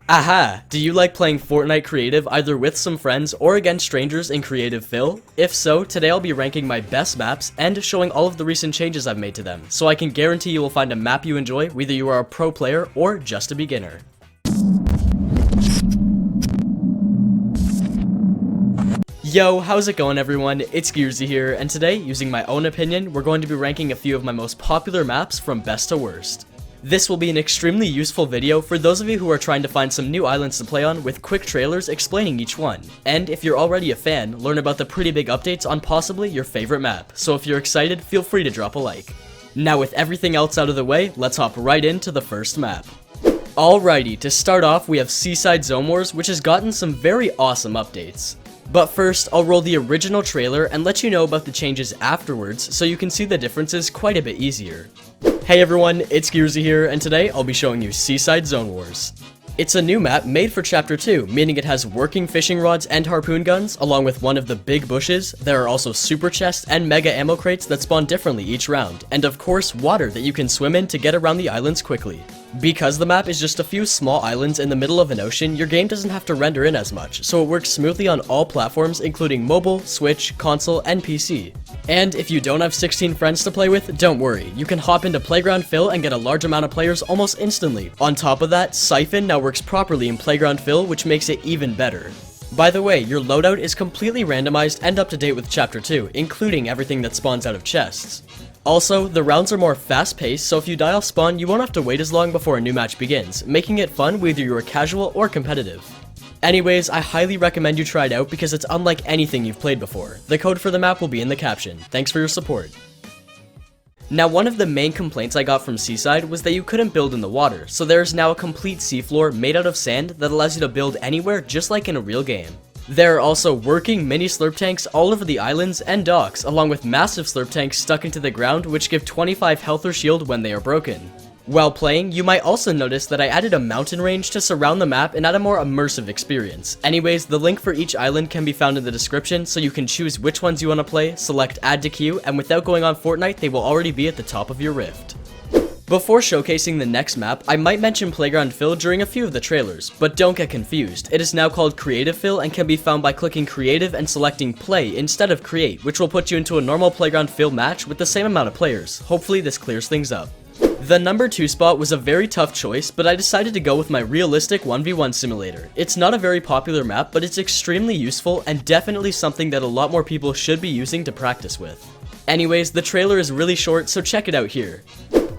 Aha! Do you like playing Fortnite Creative either with some friends or against strangers in Creative Fill? If so, today I'll be ranking my best maps and showing all of the recent changes I've made to them, so I can guarantee you will find a map you enjoy whether you are a pro player or just a beginner. Yo, how's it going everyone? It's Geerzy here, and today, using my own opinion, we're going to be ranking a few of my most popular maps from best to worst. This will be an extremely useful video for those of you who are trying to find some new islands to play on with quick trailers explaining each one. And if you're already a fan, learn about the pretty big updates on possibly your favorite map, so if you're excited, feel free to drop a like. Now with everything else out of the way, let's hop right into the first map. Alrighty, to start off we have Seaside Zone Wars, which has gotten some very awesome updates. But first, I'll roll the original trailer and let you know about the changes afterwards so you can see the differences quite a bit easier. Hey everyone, it's Geerzy here, and today I'll be showing you Seaside Zone Wars. It's a new map made for Chapter 2, meaning it has working fishing rods and harpoon guns, along with one of the big bushes. There are also super chests and mega ammo crates that spawn differently each round, and of course water that you can swim in to get around the islands quickly. Because the map is just a few small islands in the middle of an ocean, your game doesn't have to render in as much, so it works smoothly on all platforms including mobile, Switch, console, and PC. And if you don't have 16 friends to play with, don't worry, you can hop into Playground Fill and get a large amount of players almost instantly. On top of that, Siphon now works properly in Playground Fill, which makes it even better. By the way, your loadout is completely randomized and up to date with Chapter 2, including everything that spawns out of chests. Also, the rounds are more fast-paced, so if you die off spawn, you won't have to wait as long before a new match begins, making it fun whether you are casual or competitive. Anyways, I highly recommend you try it out because it's unlike anything you've played before. The code for the map will be in the caption. Thanks for your support. Now, one of the main complaints I got from Seaside was that you couldn't build in the water, so there is now a complete seafloor made out of sand that allows you to build anywhere just like in a real game. There are also working mini slurp tanks all over the islands and docks, along with massive slurp tanks stuck into the ground which give 25 health or shield when they are broken. While playing, you might also notice that I added a mountain range to surround the map and add a more immersive experience. Anyways, the link for each island can be found in the description, so you can choose which ones you want to play, select add to queue, and without going on Fortnite, they will already be at the top of your rift. Before showcasing the next map, I might mention Playground Fill during a few of the trailers, but don't get confused. It is now called Creative Fill and can be found by clicking Creative and selecting Play instead of Create, which will put you into a normal Playground Fill match with the same amount of players. Hopefully this clears things up. The number 2 spot was a very tough choice, but I decided to go with my realistic 1v1 simulator. It's not a very popular map, but it's extremely useful and definitely something that a lot more people should be using to practice with. Anyways, the trailer is really short, so check it out here.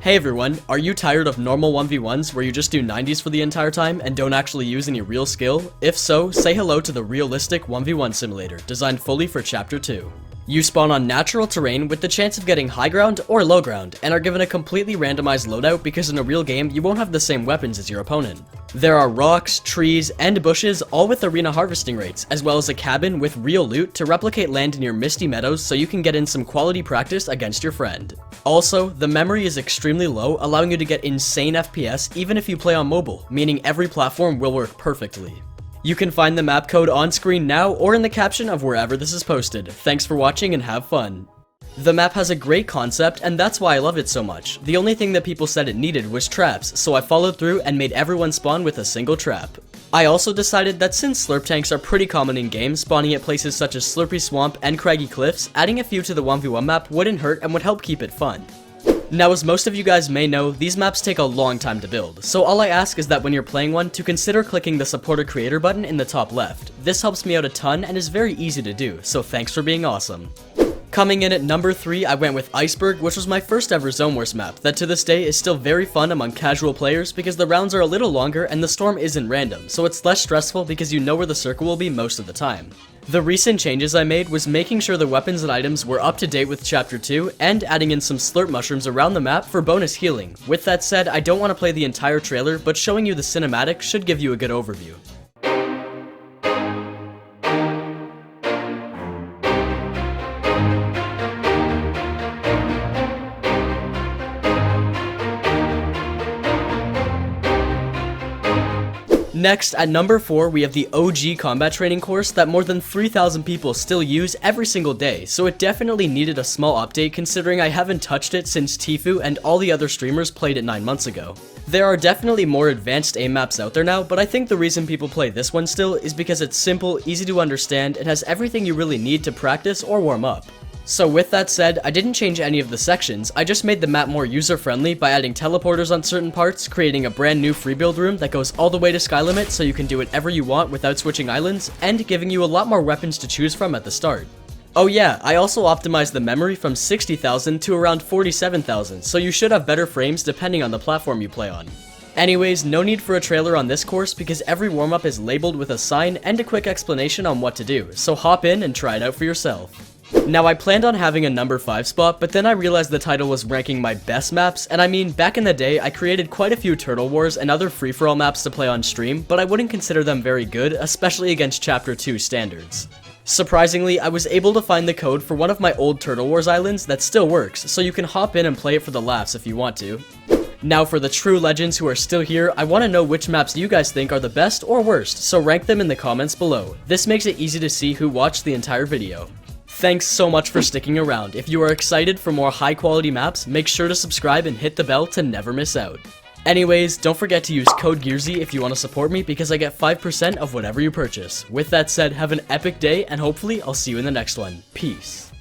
Hey everyone, are you tired of normal 1v1s where you just do 90s for the entire time and don't actually use any real skill? If so, say hello to the realistic 1v1 simulator, designed fully for Chapter 2. You spawn on natural terrain with the chance of getting high ground or low ground, and are given a completely randomized loadout because in a real game you won't have the same weapons as your opponent. There are rocks, trees, and bushes all with arena harvesting rates, as well as a cabin with real loot to replicate land in your misty meadows so you can get in some quality practice against your friend. Also, the memory is extremely low, allowing you to get insane FPS even if you play on mobile, meaning every platform will work perfectly. You can find the map code on screen now or in the caption of wherever this is posted. Thanks for watching and have fun. The map has a great concept and that's why I love it so much. The only thing that people said it needed was traps, so I followed through and made everyone spawn with a single trap. I also decided that since slurp tanks are pretty common in games, spawning at places such as Slurpy Swamp and Craggy Cliffs, adding a few to the 1v1 map wouldn't hurt and would help keep it fun. Now, as most of you guys may know, these maps take a long time to build, so all I ask is that when you're playing one, to consider clicking the Support a Creator button in the top left. This helps me out a ton and is very easy to do, so thanks for being awesome. Coming in at number 3, I went with Iceberg, which was my first ever Zone Wars map, that to this day is still very fun among casual players because the rounds are a little longer and the storm isn't random, so it's less stressful because you know where the circle will be most of the time. The recent changes I made was making sure the weapons and items were up to date with Chapter 2 and adding in some slurp mushrooms around the map for bonus healing. With that said, I don't want to play the entire trailer, but showing you the cinematic should give you a good overview. Next, at number 4, we have the OG combat training course that more than 3,000 people still use every single day, so it definitely needed a small update considering I haven't touched it since Tfue and all the other streamers played it 9 months ago. There are definitely more advanced aim maps out there now, but I think the reason people play this one still is because it's simple, easy to understand, and has everything you really need to practice or warm up. So with that said, I didn't change any of the sections, I just made the map more user-friendly by adding teleporters on certain parts, creating a brand new free build room that goes all the way to sky limit so you can do whatever you want without switching islands, and giving you a lot more weapons to choose from at the start. Oh yeah, I also optimized the memory from 60,000 to around 47,000, so you should have better frames depending on the platform you play on. Anyways, no need for a trailer on this course because every warm-up is labeled with a sign and a quick explanation on what to do, so hop in and try it out for yourself. Now I planned on having a number 5 spot, but then I realized the title was ranking my best maps, and I mean, back in the day I created quite a few Turtle Wars and other free-for-all maps to play on stream, but I wouldn't consider them very good, especially against Chapter 2 standards. Surprisingly, I was able to find the code for one of my old Turtle Wars islands that still works, so you can hop in and play it for the laughs if you want to. Now for the true legends who are still here, I want to know which maps you guys think are the best or worst, so rank them in the comments below. This makes it easy to see who watched the entire video. Thanks so much for sticking around. If you are excited for more high quality maps, make sure to subscribe and hit the bell to never miss out. Anyways, don't forget to use code Geerzy if you want to support me because I get 5% of whatever you purchase. With that said, have an epic day and hopefully I'll see you in the next one. Peace.